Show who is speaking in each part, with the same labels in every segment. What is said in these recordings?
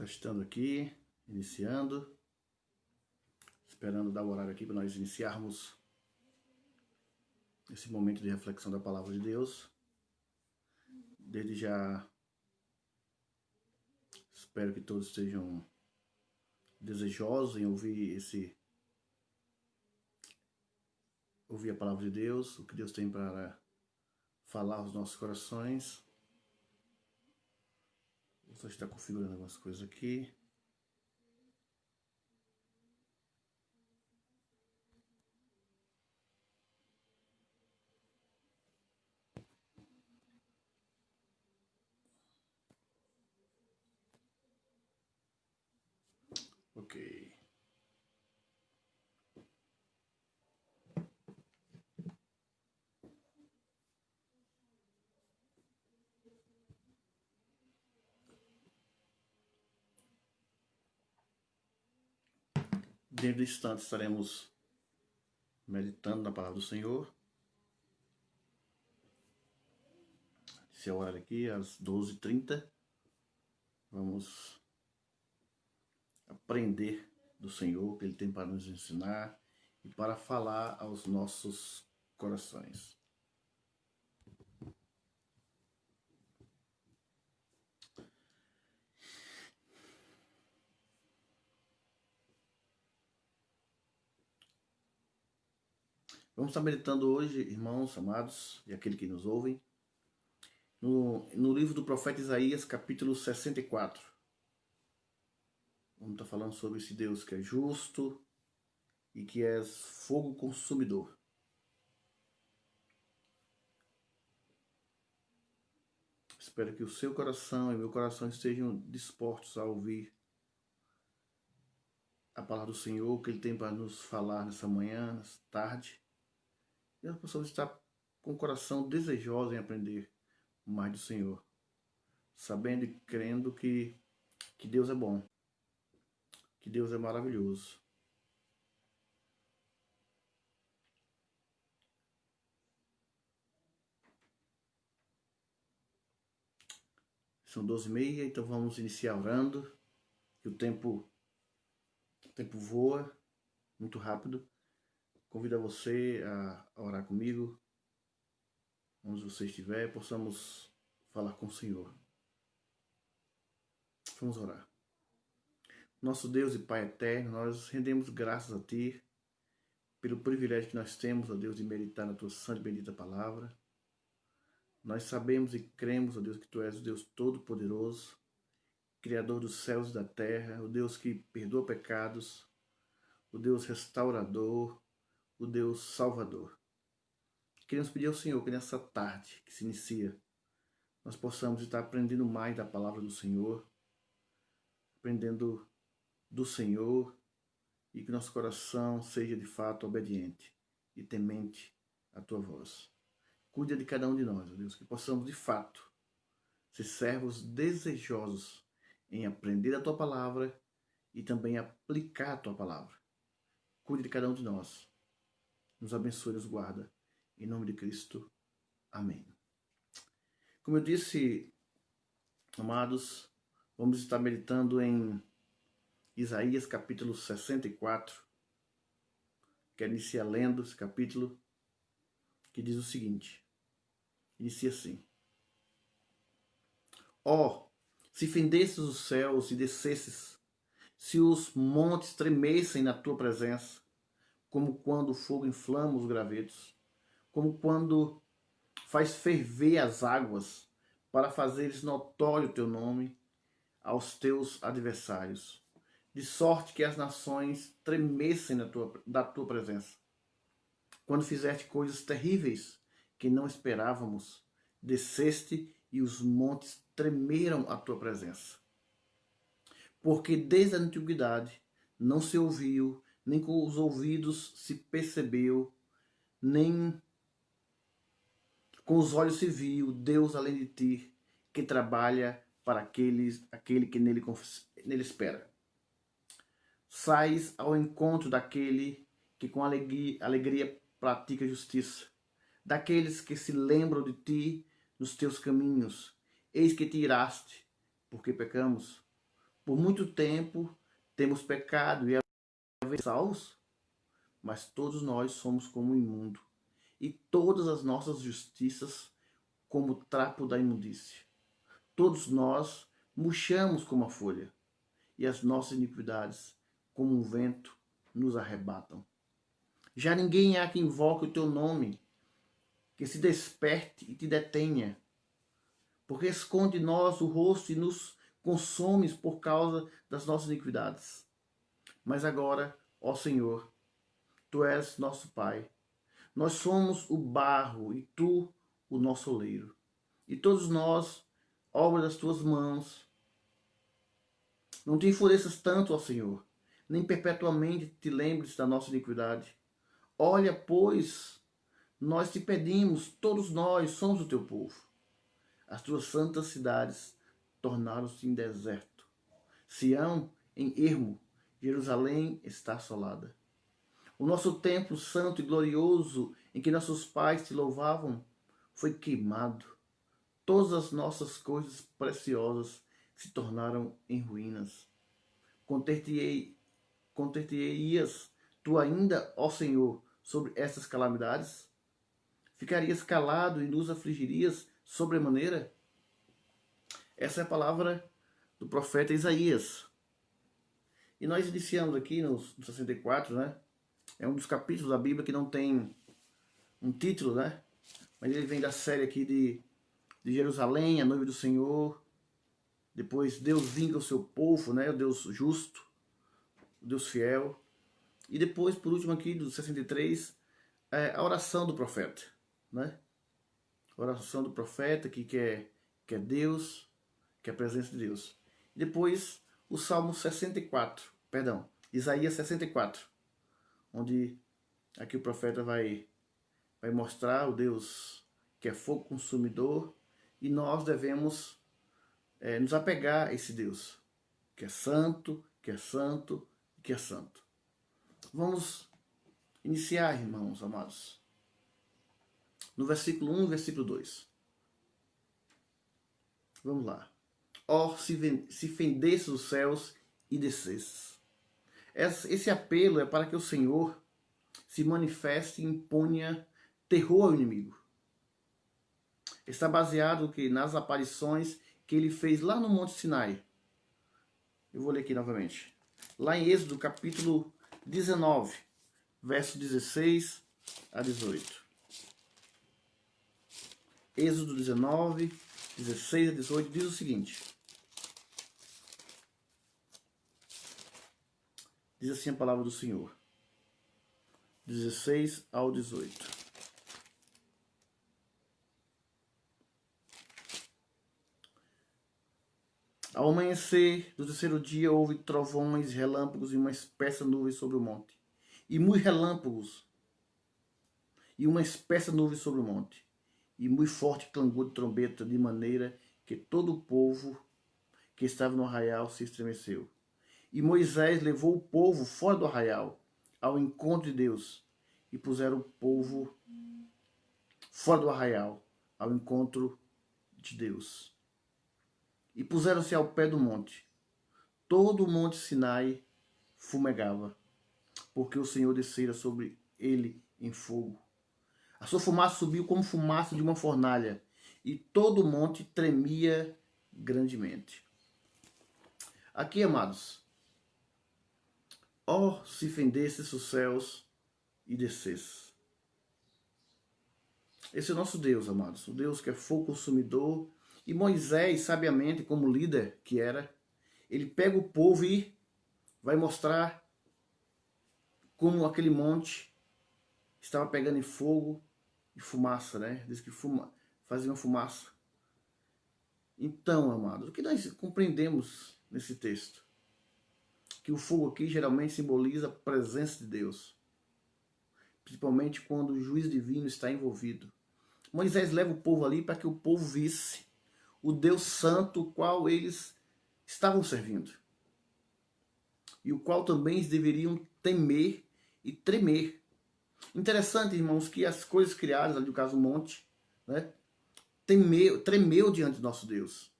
Speaker 1: Testando aqui, iniciando, esperando dar o horário aqui para nós iniciarmos esse momento de reflexão da Palavra de Deus. Desde já, espero que todos estejam desejosos em ouvir a Palavra de Deus, o que Deus tem para falar aos nossos corações. Vou só estar configurando algumas coisas aqui. Ok. Dentro de instantes estaremos meditando na Palavra do Senhor. Esse é o horário aqui, às 12h30. Vamos aprender do Senhor, o que Ele tem para nos ensinar e para falar aos nossos corações. Vamos estar meditando hoje, irmãos amados e aqueles que nos ouvem, no livro do profeta Isaías, capítulo 64. Vamos estar falando sobre esse Deus que é justo e que é fogo consumidor. Espero que o seu coração e o meu coração estejam dispostos a ouvir a palavra do Senhor, o que Ele tem para nos falar nessa manhã, nessa tarde. E nós possamos estar com o coração desejoso em aprender mais do Senhor, sabendo e crendo que Deus é bom, que Deus é maravilhoso. São 12h30, então vamos iniciar orando, que o tempo voa muito rápido. Convido a você a orar comigo, onde você estiver, possamos falar com o Senhor. Vamos orar. Nosso Deus e Pai eterno, nós rendemos graças a Ti pelo privilégio que nós temos, ó Deus, de meditar na Tua santa e bendita palavra. Nós sabemos e cremos, ó Deus, que Tu és o Deus Todo-Poderoso, Criador dos céus e da terra, o Deus que perdoa pecados, o Deus restaurador, o Deus Salvador. Queremos pedir ao Senhor que nessa tarde que se inicia, nós possamos estar aprendendo mais da palavra do Senhor, aprendendo do Senhor, e que nosso coração seja de fato obediente e temente à Tua voz. Cuida de cada um de nós, ó Deus, que possamos de fato ser servos desejosos em aprender a Tua palavra e também aplicar a Tua palavra. Cuide de cada um de nós. Nos abençoe e nos guarda. Em nome de Cristo. Amém. Como eu disse, amados, vamos estar meditando em Isaías capítulo 64. Quero iniciar lendo esse capítulo, que diz o seguinte. Inicia assim. Ó, se fendesses os céus e descesses, se os montes tremessem na tua presença, como quando o fogo inflama os gravetos, como quando faz ferver as águas, para fazeres notório o teu nome aos teus adversários, de sorte que as nações tremessem da tua presença. Quando fizeste coisas terríveis que não esperávamos, desceste e os montes tremeram à tua presença. Porque desde a antiguidade não se ouviu, nem com os ouvidos se percebeu, nem com os olhos se viu Deus além de ti, que trabalha para aquele que nele espera. Sais ao encontro daquele que com alegria pratica justiça, daqueles que se lembram de ti nos teus caminhos. Eis que te iraste, porque pecamos, Por muito tempo temos pecado e salvos, mas todos nós somos como imundo, e todas as nossas justiças como trapo da imundície. Todos nós murchamos como a folha, e as nossas iniquidades, como um vento, nos arrebatam. Já ninguém há que invoque o teu nome, que se desperte e te detenha, porque esconde de nós o rosto e nos consomes por causa das nossas iniquidades. Mas agora, ó Senhor, tu és nosso Pai. Nós somos o barro e tu o nosso oleiro. E todos nós, obra das tuas mãos. Não te enfureças tanto, ó Senhor, nem perpetuamente te lembres da nossa iniquidade. Olha, pois, nós te pedimos, todos nós somos o teu povo. As tuas santas cidades tornaram-se em deserto. Sião em ermo, Jerusalém está assolada. O nosso templo santo e glorioso, em que nossos pais te louvavam, foi queimado. Todas as nossas coisas preciosas se tornaram em ruínas. Conter-te-ias tu ainda, ó Senhor, sobre essas calamidades? Ficarias calado e nos afligirias sobremaneira? Essa é a palavra do profeta Isaías. E nós iniciamos aqui no 64, né? É um dos capítulos da Bíblia que não tem um título, né? Mas ele vem da série aqui de Jerusalém, a noiva do Senhor. Depois Deus vinga o seu povo, né? O Deus justo, o Deus fiel. E depois, por último aqui, do 63, a oração do profeta, né? A oração do profeta que quer Deus, que é a presença de Deus. E depois o Salmo 64, perdão, Isaías 64, onde aqui o profeta vai mostrar o Deus que é fogo consumidor, e nós devemos nos apegar a esse Deus, que é santo, que é santo, que é santo. Vamos iniciar, irmãos amados, no versículo 1 e versículo 2. Vamos lá. Ó, se fendesses os céus e descesses. Esse apelo é para que o Senhor se manifeste e imponha terror ao inimigo. Está baseado nas aparições que ele fez lá no Monte Sinai. Eu vou ler aqui novamente. Lá em Êxodo, capítulo 19, verso 16 a 18. Êxodo 19, 16 a 18 diz o seguinte. Diz assim a palavra do Senhor. 16 ao 18. Ao amanhecer do terceiro dia houve trovões, relâmpagos e uma espessa nuvem sobre o monte. E muito relâmpagos e uma espessa nuvem sobre o monte. E muito forte clangor de trombeta, de maneira que todo o povo que estava no arraial se estremeceu. E Moisés levou o povo fora do arraial, ao encontro de Deus, e puseram o povo fora do arraial, ao encontro de Deus. E puseram-se ao pé do monte. Todo o monte Sinai fumegava, porque o Senhor descera sobre ele em fogo. A sua fumaça subiu como fumaça de uma fornalha, e todo o monte tremia grandemente. Aqui, amados, ó, se fendesses os céus e descesse. Esse é o nosso Deus, amados, o Deus que é fogo consumidor. E Moisés, sabiamente, como líder que era, ele pega o povo e vai mostrar como aquele monte estava pegando em fogo e fumaça, né? Diz que fazia uma fumaça. Então, amados, o que nós compreendemos nesse texto? Que o fogo aqui geralmente simboliza a presença de Deus, principalmente quando o juízo divino está envolvido. Moisés leva o povo ali para que o povo visse o Deus santo, o qual eles estavam servindo, e o qual também eles deveriam temer e tremer. Interessante, irmãos, que as coisas criadas, ali no caso o monte, né, tremeu diante do nosso Deus.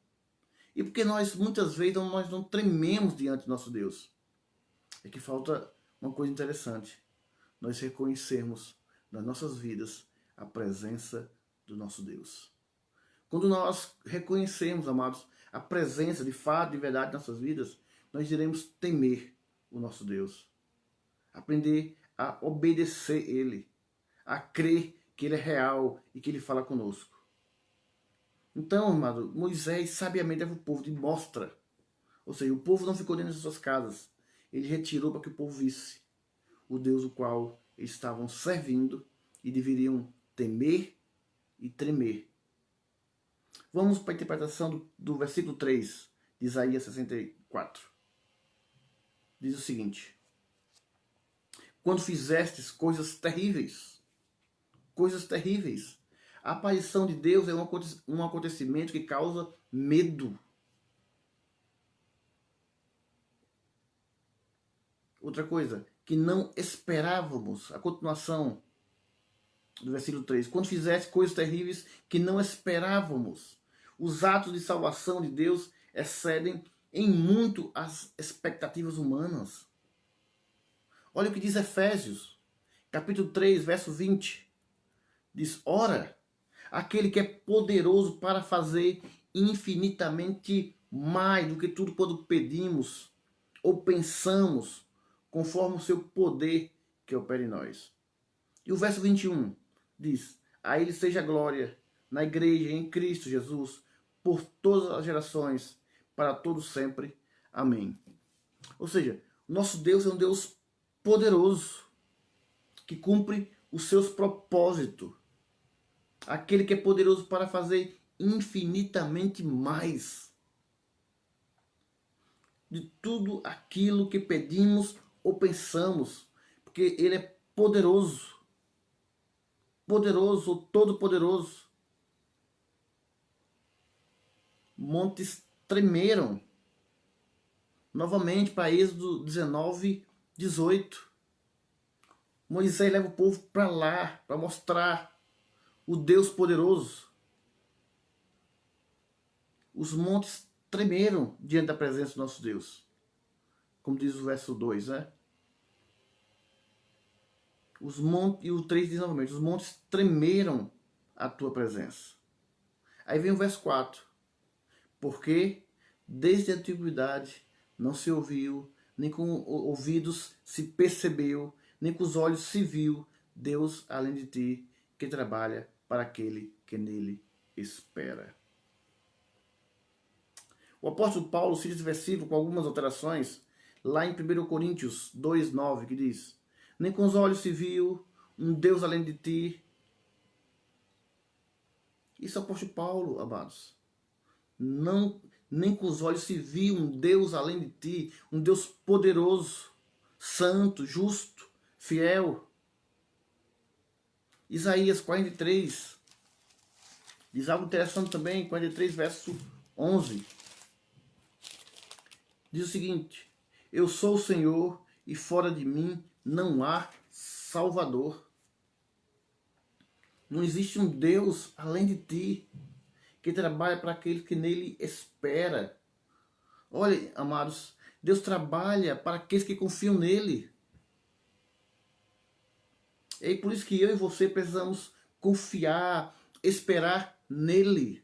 Speaker 1: E porque nós, muitas vezes, nós não trememos diante do nosso Deus. É que falta uma coisa interessante. Nós reconhecermos nas nossas vidas a presença do nosso Deus. Quando nós reconhecemos, amados, a presença de fato, de verdade em nossas vidas, nós iremos temer o nosso Deus. Aprender a obedecer Ele, a crer que Ele é real e que Ele fala conosco. Então, amado, Moisés sabiamente leva o povo de mostra. Ou seja, o povo não ficou dentro das suas casas. Ele retirou para que o povo visse o Deus o qual eles estavam servindo e deveriam temer e tremer. Vamos para a interpretação do versículo 3 de Isaías 64. Diz o seguinte: quando fizestes coisas terríveis, a aparição de Deus é um acontecimento que causa medo. Outra coisa, que não esperávamos, a continuação do versículo 3. Quando fizeste coisas terríveis que não esperávamos. Os atos de salvação de Deus excedem em muito as expectativas humanas. Olha o que diz Efésios, capítulo 3, verso 20. Diz, ora, aquele que é poderoso para fazer infinitamente mais do que tudo quando pedimos ou pensamos, conforme o seu poder que opera em nós. E o verso 21 diz, a ele seja glória na igreja, em Cristo Jesus, por todas as gerações, para todos sempre. Amém. Ou seja, nosso Deus é um Deus poderoso, que cumpre os seus propósitos. Aquele que é poderoso para fazer infinitamente mais de tudo aquilo que pedimos ou pensamos, porque Ele é poderoso, todo-poderoso. Montes tremeram. Novamente para Êxodo 19, 18. Moisés leva o povo para lá, para mostrar o Deus poderoso. Os montes tremeram diante da presença do nosso Deus. Como diz o verso 2, né? Os montes, e o 3 diz novamente, os montes tremeram a tua presença. Aí vem o verso 4. Porque desde a antiguidade não se ouviu, nem com ouvidos se percebeu, nem com os olhos se viu Deus além de ti, que trabalha para aquele que nele espera. O apóstolo Paulo cita esse versículo com algumas alterações, lá em 1 Coríntios 2,9, que diz, nem com os olhos se viu um Deus além de ti. Isso é o apóstolo Paulo, amados. Não, nem com os olhos se viu um Deus além de ti, um Deus poderoso, santo, justo, fiel. Isaías 43 diz algo interessante também, 43 verso 11. Diz o seguinte, eu sou o Senhor e fora de mim não há Salvador. Não existe um Deus além de ti, que trabalha para aquele que nele espera. Olha, amados, Deus trabalha para aqueles que confiam nele. É por isso que eu e você precisamos confiar, esperar nele.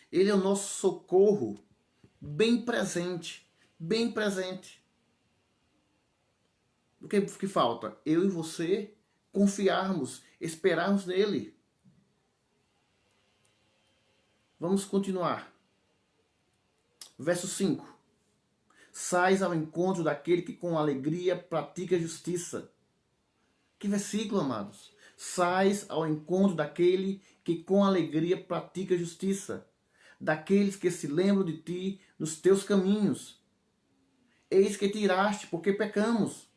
Speaker 1: Ele é o nosso socorro, bem presente, bem presente. O que falta? Eu e você confiarmos, esperarmos nele. Vamos continuar. Verso 5. Sais ao encontro daquele que com alegria pratica justiça. Que versículo, amados. Sais ao encontro daquele que com alegria pratica justiça. Daqueles que se lembram de ti nos teus caminhos. Eis que tiraste, porque pecamos.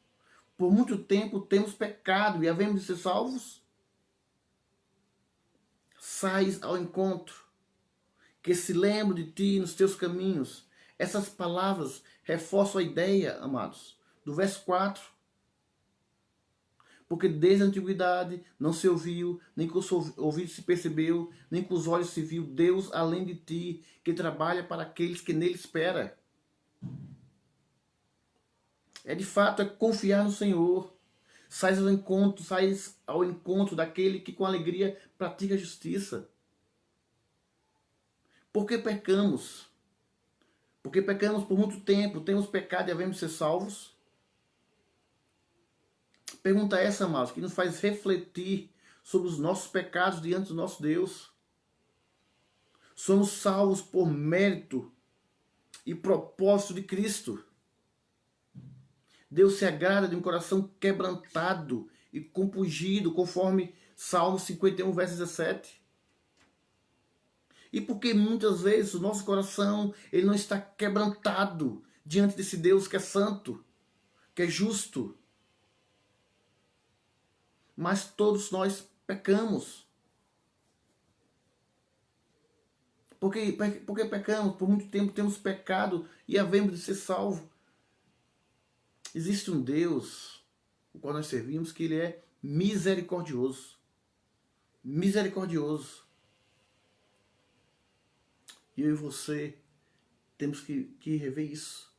Speaker 1: Por muito tempo temos pecado e havemos de ser salvos. Sais ao encontro, que se lembram de ti nos teus caminhos. Essas palavras reforçam a ideia, amados, do verso 4. Porque desde a antiguidade não se ouviu, nem com os ouvidos se percebeu, nem com os olhos se viu Deus além de ti, que trabalha para aqueles que nele esperam. É de fato, é confiar no Senhor. Sais ao encontro daquele que com alegria pratica a justiça. Por que pecamos? Porque pecamos por muito tempo, temos pecado e devemos ser salvos? Pergunta essa, amados, que nos faz refletir sobre os nossos pecados diante do nosso Deus. Somos salvos por mérito e propósito de Cristo. Deus se agrada de um coração quebrantado e compungido, conforme Salmo 51, verso 17. E porque muitas vezes o nosso coração ele não está quebrantado diante desse Deus que é santo, que é justo. Mas todos nós pecamos. Porque pecamos, por muito tempo temos pecado e havemos de ser salvos. Existe um Deus, o qual nós servimos, que ele é misericordioso. Misericordioso. E eu e você temos que rever isso.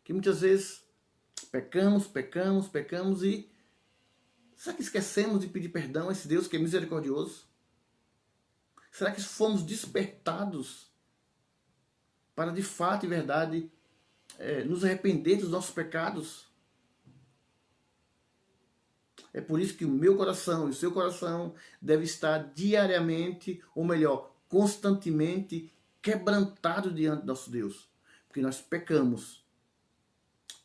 Speaker 1: Que muitas vezes pecamos e será que esquecemos de pedir perdão a esse Deus que é misericordioso? Será que fomos despertados para de fato e verdade nos arrepender dos nossos pecados? É por isso que o meu coração e o seu coração deve estar diariamente, ou melhor, constantemente quebrantado diante do nosso Deus. Porque nós pecamos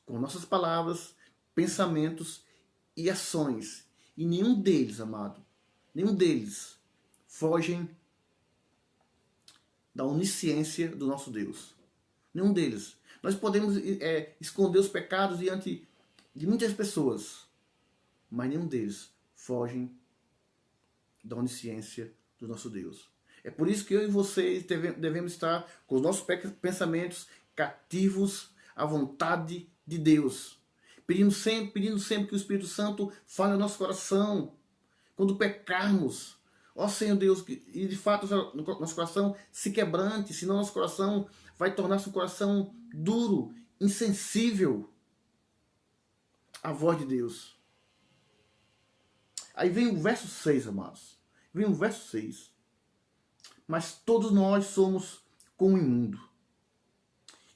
Speaker 1: com nossas palavras, pensamentos e ações. E nenhum deles, amado, nenhum deles fogem da onisciência do nosso Deus. Nenhum deles. Nós podemos esconder os pecados diante de muitas pessoas, mas nenhum deles fogem da onisciência do nosso Deus. É por isso que eu e você devemos estar com os nossos pensamentos cativos à vontade de Deus. Pedindo sempre que o Espírito Santo fale no nosso coração. Quando pecarmos, ó Senhor Deus, e de fato nosso coração se quebrante, senão nosso coração vai tornar-se um coração duro, insensível à voz de Deus. Aí vem o verso 6, amados. Vem o verso 6. Mas todos nós somos como imundo,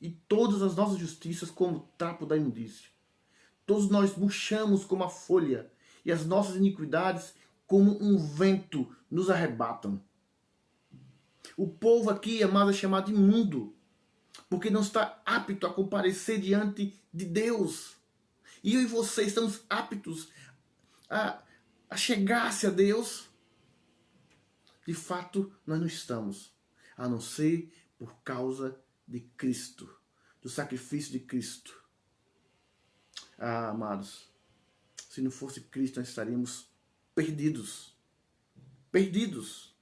Speaker 1: e todas as nossas justiças como trapo da imundícia. Todos nós murchamos como a folha, e as nossas iniquidades como um vento nos arrebatam. O povo aqui, amado, é chamado imundo, porque não está apto a comparecer diante de Deus. E eu e você estamos aptos a chegar-se a Deus? De fato, nós não estamos, a não ser por causa de Cristo, do sacrifício de Cristo. Ah, amados, se não fosse Cristo, nós estaríamos perdidos. Perdidos.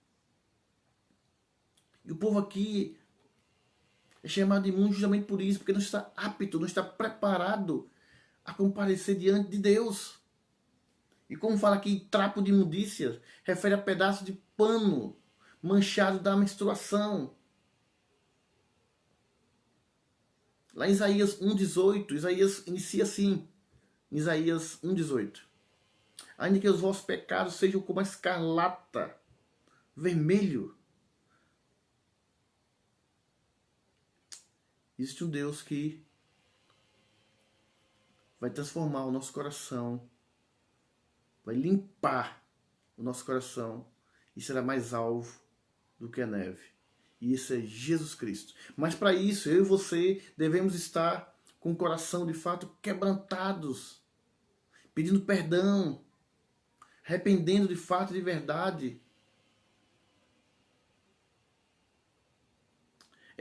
Speaker 1: E o povo aqui é chamado de imundo justamente por isso, porque não está apto, não está preparado a comparecer diante de Deus. E como fala aqui, trapo de imundícia, refere a pedaço de pano manchado da menstruação. Lá em Isaías 1,18, Isaías inicia assim, Isaías 1,18. Ainda que os vossos pecados sejam como a escarlata, vermelho. Existe um Deus que vai transformar o nosso coração, vai limpar o nosso coração e será mais alvo do que a neve. E isso é Jesus Cristo. Mas para isso, eu e você devemos estar com o coração de fato quebrantados, pedindo perdão, arrependendo de fato e de verdade.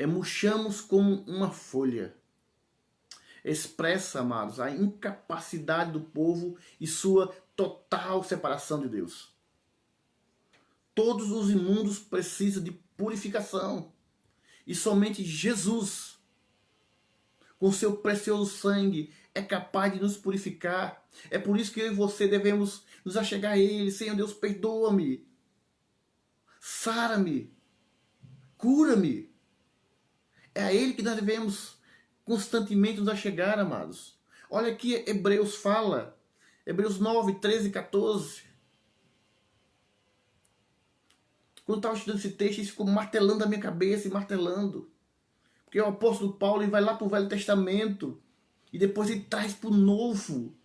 Speaker 1: Murchamos como uma folha. Expressa, amados, a incapacidade do povo e sua total separação de Deus. Todos os imundos precisam de purificação. E somente Jesus, com seu precioso sangue, é capaz de nos purificar. É por isso que eu e você devemos nos achegar a Ele. Senhor Deus, perdoa-me, sara-me, cura-me. É a Ele que nós devemos constantemente nos achegar, amados. Olha aqui, Hebreus fala, Hebreus 9, 13 e 14. Quando eu estava estudando esse texto, isso ficou martelando a minha cabeça e martelando. Porque o apóstolo Paulo ele vai lá para o Velho Testamento e depois ele traz para o Novo,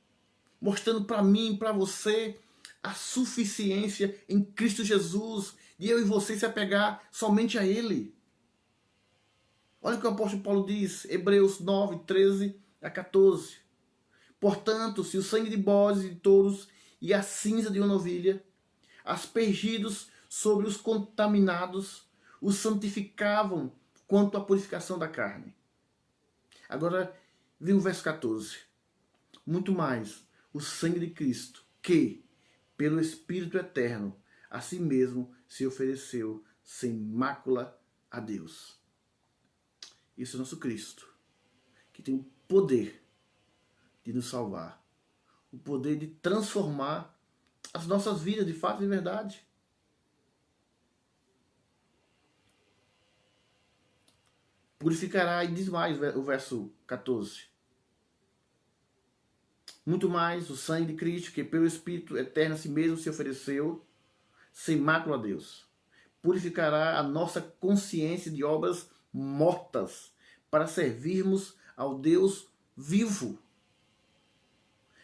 Speaker 1: mostrando para mim e para você a suficiência em Cristo Jesus, de eu e você se apegar somente a Ele. Olha o que o apóstolo Paulo diz, Hebreus 9, 13 a 14. Portanto, se o sangue de bodes e de touros e a cinza de uma novilha, aspergidos sobre os contaminados, os santificavam quanto à purificação da carne. Agora, vem o verso 14. Muito mais, o sangue de Cristo, que, pelo Espírito Eterno, a si mesmo se ofereceu sem mácula a Deus. Isso é nosso Cristo, que tem o poder de nos salvar, o poder de transformar as nossas vidas de fato e de verdade. Purificará, e diz mais o verso 14. Muito mais o sangue de Cristo, que pelo Espírito Eterno a si mesmo se ofereceu, sem mácula a Deus. Purificará a nossa consciência de obras mortas, para servirmos ao Deus vivo.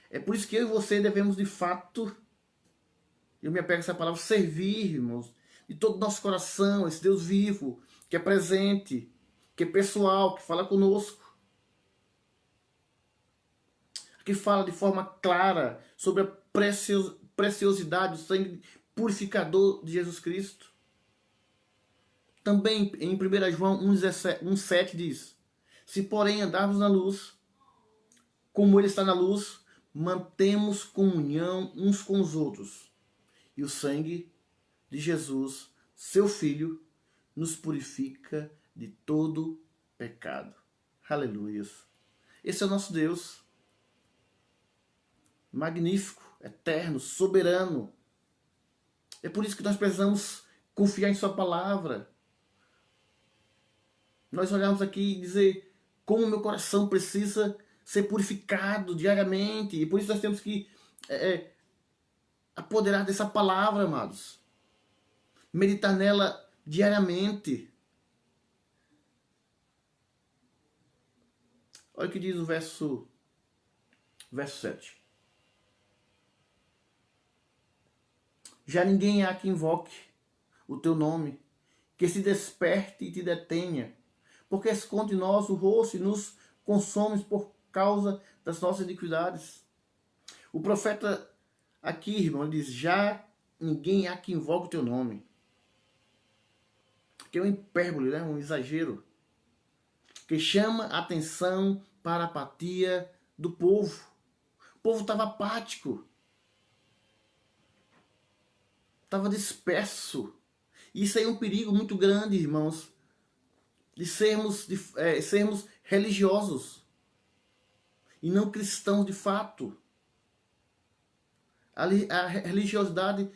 Speaker 1: É por isso que eu e você devemos de fato, eu me apego a essa palavra, servirmos de todo o nosso coração, esse Deus vivo, que é presente, que é pessoal, que fala conosco, que fala de forma clara sobre a preciosidade do sangue purificador de Jesus Cristo. Também em 1 João 1,7 diz: se porém andarmos na luz, como Ele está na luz, mantemos comunhão uns com os outros. E o sangue de Jesus, seu Filho, nos purifica de todo pecado. Aleluia. Esse é o nosso Deus. Magnífico, eterno, soberano. É por isso que nós precisamos confiar em sua palavra. Nós olhamos aqui e dizer como o meu coração precisa ser purificado diariamente. E por isso nós temos que apoderar dessa palavra, amados. Meditar nela diariamente. Olha o que diz o verso 7. Já ninguém há que invoque o teu nome, que se desperte e te detenha, porque esconde em nós o rosto e nos consomes por causa das nossas iniquidades. O profeta aqui, irmão, diz: já ninguém há que invoque o teu nome. Que é um hipérbole, né? Um exagero, que chama a atenção para a apatia do povo. O povo estava apático, estava disperso. Isso aí é um perigo muito grande, irmãos, de sermos religiosos e não cristãos de fato. A religiosidade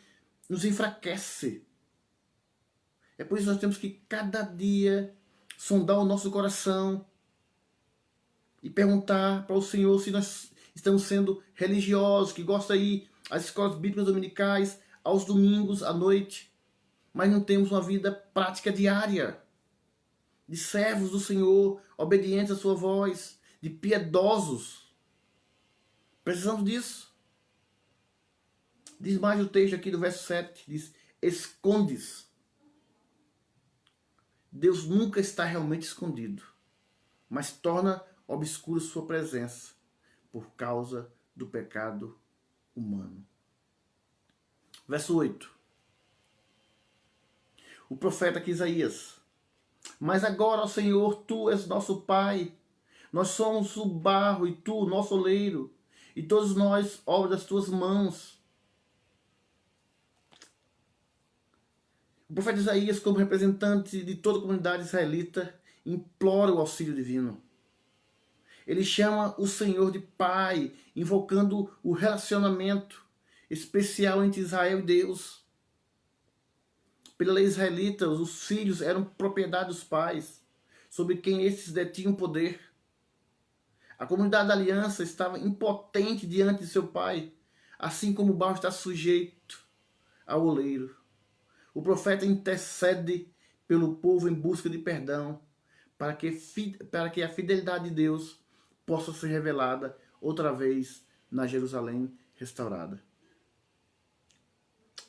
Speaker 1: nos enfraquece. É por isso que nós temos que cada dia sondar o nosso coração e perguntar para o Senhor se nós estamos sendo religiosos, que gosta de ir às escolas bíblicas dominicais, aos domingos, à noite, mas não temos uma vida prática diária, de servos do Senhor, obedientes à sua voz, de piedosos. Precisamos disso. Diz mais o texto aqui do verso 7, diz: escondes. Deus nunca está realmente escondido, mas torna obscuro sua presença por causa do pecado humano. Verso 8. O profeta aqui, Isaías: mas agora, ó Senhor, tu és nosso Pai, nós somos o barro e tu, nosso oleiro, e todos nós, obra das tuas mãos. O profeta Isaías, como representante de toda a comunidade israelita, implora o auxílio divino. Ele chama o Senhor de Pai, invocando o relacionamento especial entre Israel e Deus. Pela lei israelita, os filhos eram propriedade dos pais, sobre quem esses detinham poder. A comunidade da aliança estava impotente diante de seu pai, assim como o barro está sujeito ao oleiro. O profeta intercede pelo povo em busca de perdão, para que a fidelidade de Deus possa ser revelada outra vez na Jerusalém restaurada.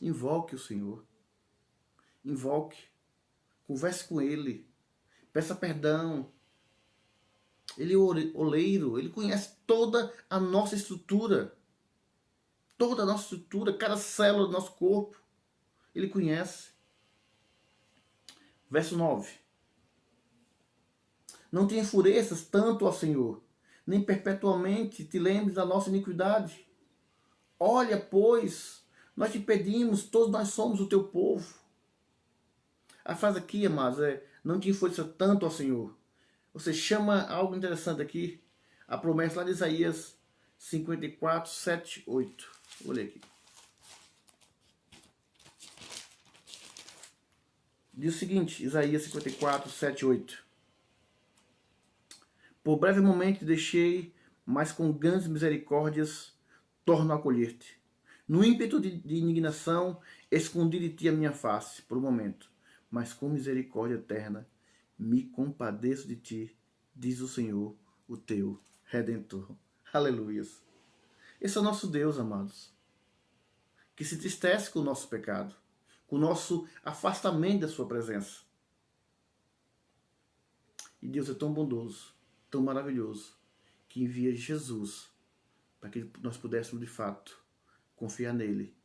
Speaker 1: Invoque o Senhor. Invoque. Converse com Ele. Peça perdão. Ele é o oleiro. Ele conhece toda a nossa estrutura. Toda a nossa estrutura. Cada célula do nosso corpo. Ele conhece. Verso 9. Não te enfureças tanto ao Senhor, nem perpetuamente te lembres da nossa iniquidade. Olha, pois, nós te pedimos, todos nós somos o teu povo. A frase aqui, amados, é: não te enfureça tanto ao Senhor. Você chama algo interessante aqui, a promessa lá de Isaías 54, 7, 8. Vou ler aqui. Diz o seguinte, Isaías 54, 7, 8. Por breve momento te deixei, mas com grandes misericórdias torno a acolher-te. No ímpeto de indignação, escondi de ti a minha face, por um momento, mas com misericórdia eterna me compadeço de ti, diz o Senhor, o teu Redentor. Aleluias. Esse é o nosso Deus, amados, que se entristece com o nosso pecado, com o nosso afastamento da sua presença. E Deus é tão bondoso, tão maravilhoso, que envia Jesus para que nós pudéssemos, de fato, confiar nele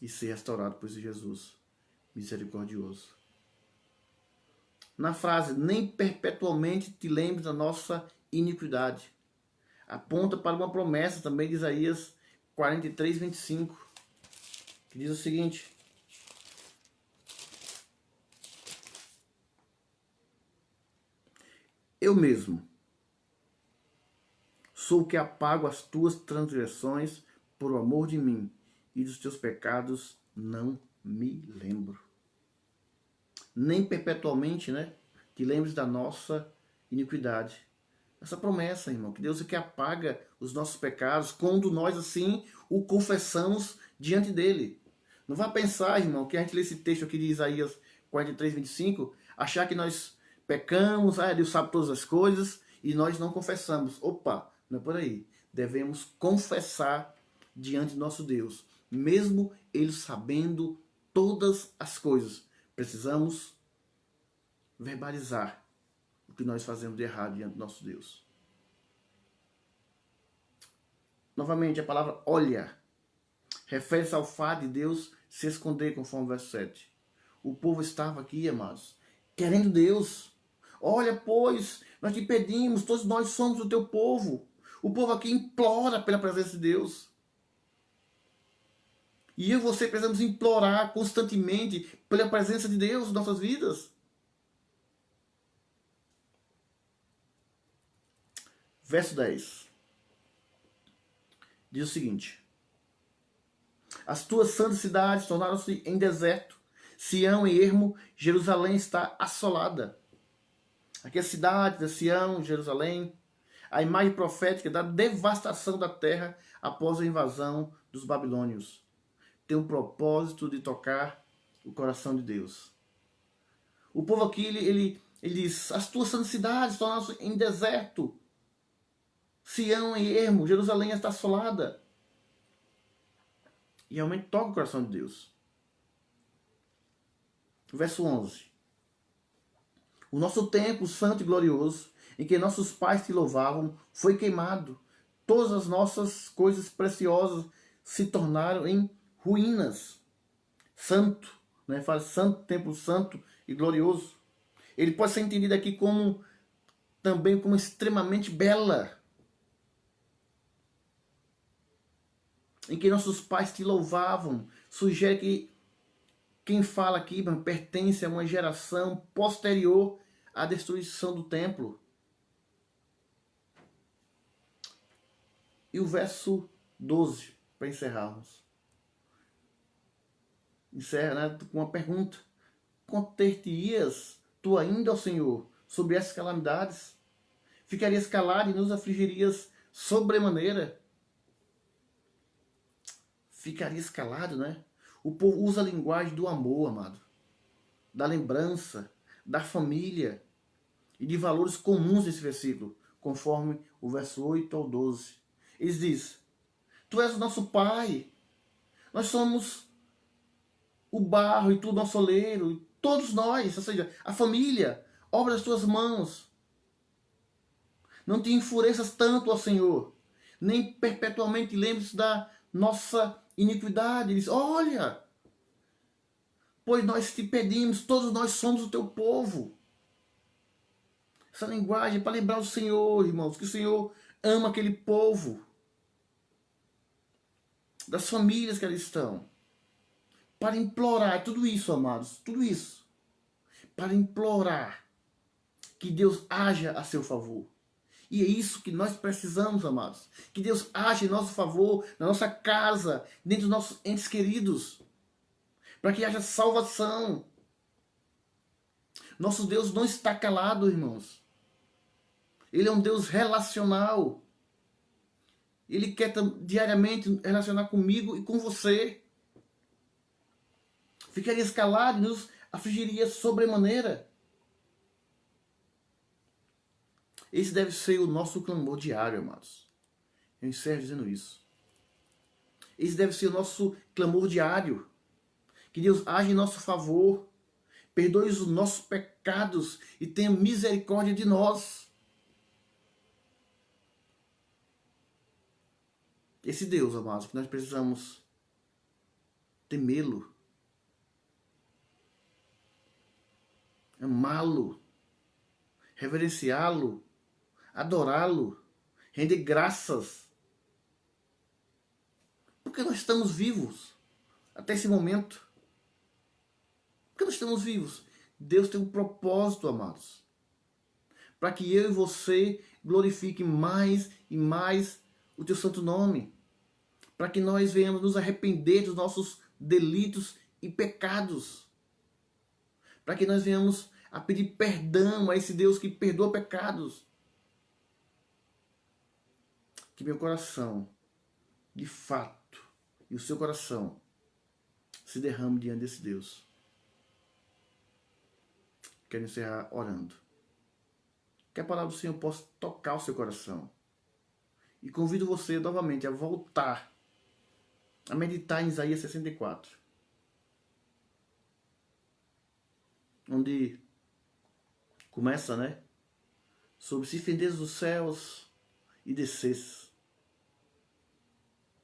Speaker 1: e ser restaurado por esse Jesus misericordioso. Na frase, nem perpetuamente te lembres da nossa iniquidade, aponta para uma promessa também de Isaías 43, 25, que diz o seguinte: eu mesmo sou o que apago as tuas transgressões por amor de mim, e dos teus pecados não me lembro. Nem perpetuamente, né? Te lembres da nossa iniquidade. Essa promessa, irmão, que Deus é que apaga os nossos pecados quando nós, assim, o confessamos diante dele. Não vá pensar, irmão, que a gente lê esse texto aqui de Isaías 43, 25, achar que nós pecamos, Deus sabe todas as coisas, e nós não confessamos. Opa, não é por aí. Devemos confessar diante do nosso Deus, mesmo Ele sabendo todas as coisas. Precisamos verbalizar o que nós fazemos de errado diante do nosso Deus. Novamente, a palavra olha refere-se ao fato de Deus se esconder, conforme o verso 7. O povo estava aqui, amados, querendo Deus. Olha, pois, nós te pedimos, todos nós somos o teu povo. O povo aqui implora pela presença de Deus. E eu e você precisamos implorar constantemente pela presença de Deus em nossas vidas. Verso 10. Diz o seguinte: as tuas santas cidades tornaram-se em deserto. Sião em ermo, Jerusalém está assolada. Aqui a cidade de Sião, Jerusalém, a imagem profética da devastação da terra após a invasão dos babilônios. Tem o propósito de tocar o coração de Deus. O povo aqui, ele diz: as tuas santas cidades tornaram-se em deserto. Sião em ermo, Jerusalém está assolada. E realmente toca o coração de Deus. Verso 11. O nosso templo santo e glorioso, em que nossos pais te louvavam, foi queimado. Todas as nossas coisas preciosas se tornaram em ruínas. Santo, né? Fala santo, templo santo e glorioso. Ele pode ser entendido aqui como também como extremamente bela, em que nossos pais te louvavam. Sugere que quem fala aqui pertence a uma geração posterior à destruição do templo. E o verso 12, para encerrarmos. Encerra, né, com uma pergunta. Conter-te-ias tu ainda, ó Senhor, sobre essas calamidades? Ficarias calado e nos afligirias sobremaneira? Ficarias calado, né? O povo usa a linguagem do amor, amado. Da lembrança, da família e de valores comuns nesse versículo, conforme o verso 8 ao 12. Eles dizem, tu és o nosso Pai, nós somos o barro e tu o nosso oleiro, e todos nós, ou seja, a família, obra das tuas mãos. Não te enfureças tanto, ó Senhor, nem perpetuamente lembres da nossa iniquidade. Ele diz, olha, pois nós te pedimos, todos nós somos o teu povo. Essa linguagem é para lembrar o Senhor, irmãos, que o Senhor ama aquele povo, das famílias que ali estão. Para implorar, tudo isso, amados, tudo isso, para implorar que Deus haja a seu favor. E é isso que nós precisamos, amados. Que Deus haja em nosso favor, na nossa casa, dentro dos nossos entes queridos. Para que haja salvação. Nosso Deus não está calado, irmãos. Ele é um Deus relacional. Ele quer diariamente relacionar comigo e com você. Ficaria calado e nos afligiria sobremaneira. Esse deve ser o nosso clamor diário, amados. Eu encerro dizendo isso. Esse deve ser o nosso clamor diário. Que Deus age em nosso favor. Perdoe os nossos pecados e tenha misericórdia de nós. Esse Deus, amados, que nós precisamos temê-lo, amá-lo, reverenciá-lo, adorá-lo, render graças. Porque nós estamos vivos até esse momento. Porque nós estamos vivos. Deus tem um propósito, amados, para que eu e você glorifiquem mais e mais o teu santo nome. Para que nós venhamos nos arrepender dos nossos delitos e pecados. Para que nós venhamos a pedir perdão a esse Deus que perdoa pecados. Que meu coração, de fato, e o seu coração se derrame diante desse Deus. Quero encerrar orando. Que a palavra do Senhor possa tocar o seu coração. E convido você novamente a voltar a meditar em Isaías 64. Onde começa, né? Sobre se fendes dos céus e desces.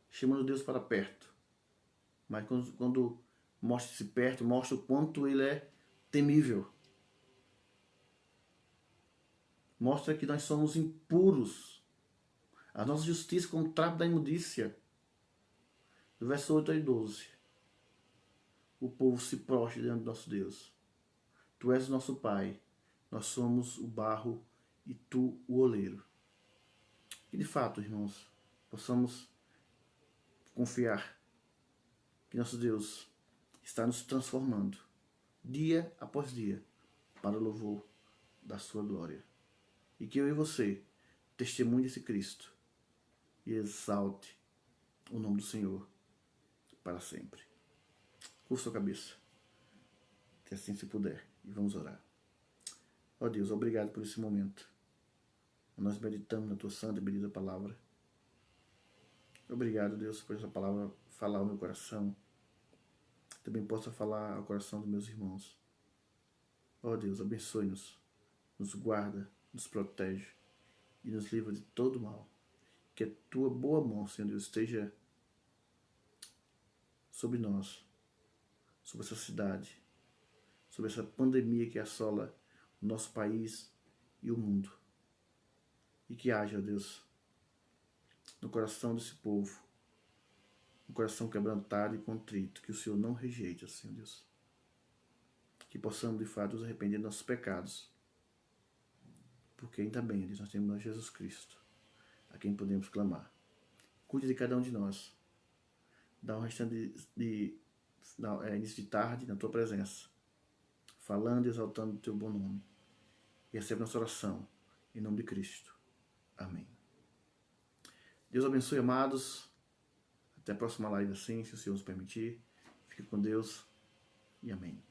Speaker 1: Chamando Deus para perto. Mas quando mostra-se perto, mostra o quanto ele é temível. Mostra que nós somos impuros. A nossa justiça como trapo da imundícia. Do verso 8 ao 12. O povo se prostra diante do nosso Deus. Tu és o nosso Pai. Nós somos o barro e tu o oleiro. E de fato, irmãos, possamos confiar que nosso Deus está nos transformando dia após dia para o louvor da sua glória. E que eu e você testemunhe desse Cristo e exalte o nome do Senhor para sempre. Curva sua cabeça, que assim se puder, e vamos orar. Ó Deus, obrigado por esse momento. Nós meditamos na tua santa e bendita palavra. Obrigado, Deus, por essa palavra falar ao meu coração. Também possa falar ao coração dos meus irmãos. Ó Deus, abençoe-nos, nos guarda, nos protege e nos livra de todo mal. Que a tua boa mão, Senhor Deus, esteja sobre nós, sobre essa cidade, sobre essa pandemia que assola o nosso país e o mundo. E que haja, Deus, no coração desse povo, um coração quebrantado e contrito, que o Senhor não rejeite, Senhor Deus. Que possamos, de fato, nos arrepender dos nossos pecados. Porque ainda bem, Deus, nós temos Jesus Cristo, a quem podemos clamar. Cuide de cada um de nós. Dá um restante início de tarde na tua presença, falando e exaltando o teu bom nome. E recebe nossa oração, em nome de Cristo. Amém. Deus abençoe, amados. Até a próxima live assim, se o Senhor nos permitir. Fique com Deus e amém.